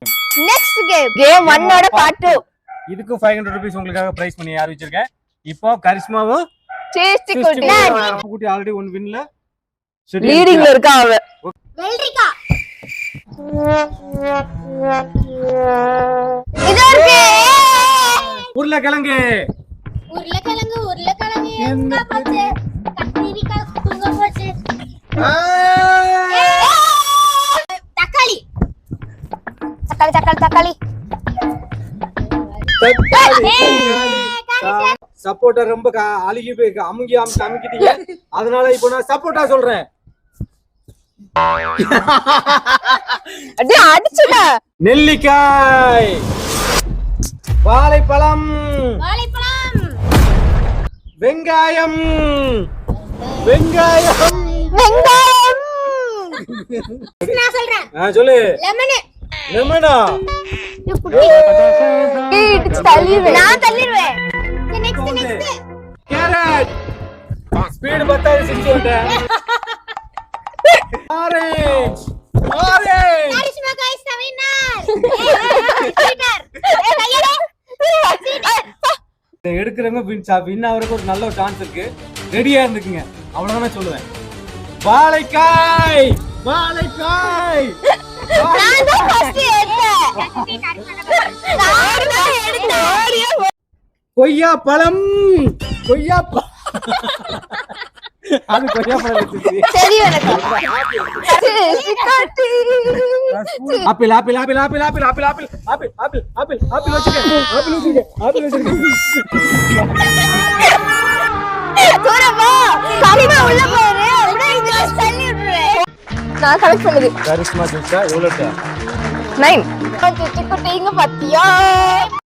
Next game 1 ஓட part 2. இதுக்கு 500 rupees உங்களுக்காக பிரைஸ் பண்ணி யார் வச்சிருக்கேன். இப்போ கரிஷ்மாவும் சேஸ்டி குட்டி ஆல்ரெடி ஒன் வின்ல லீடிங்ல இருக்கா அவ. வெல்ரிகா இது இருக்கு. உருளைக்கிழங்கு எங்க போச்சு கத்திரிக்காய் குங்க போச்சு தக்காளி சப்போட்டா ரொம்ப அழுகி போய் அமுக்கிட்டீங்க. அதனால இப்போ நான் சப்போட்டா சொல்றேன். அடிச்சுடா. நெல்லிக்காய், வாழைப்பழம், வெங்காயம். நான் சொல்றேன். சொல்லு. லெமனா நான் தள்ளிடுவேன். Next carrot. ஸ்பீடு பத்தாது சிரிச்சுட்டேன். Orange. Karishma guys the winner எடுக்கிறவங்க வின் ஆவறதுக்கு ஒரு நல்ல சான்ஸ் இருக்கு. ரெடியா இருந்துக்குங்க. அவ்வளவுதான் சொல்லுவேன். வாழைக்காய். நான் தான் ஃபர்ஸ்ட் எடுத்தேன். கொய்யா பழம். அது கொய்யா பழம் வச்சிருச்சு. சரி எனக்கு. ஆப்பிள் வச்சிருக்கேன். தூரமா கரிமா உள்ள போறே. அப்படியே இங்க தள்ளி விடுறேன். நான் கரெக்ட் பண்ணுது. கரிஷ்மா ஜூஸா எவ்வளவு? 9. குட்டிங்க பாத்தியா?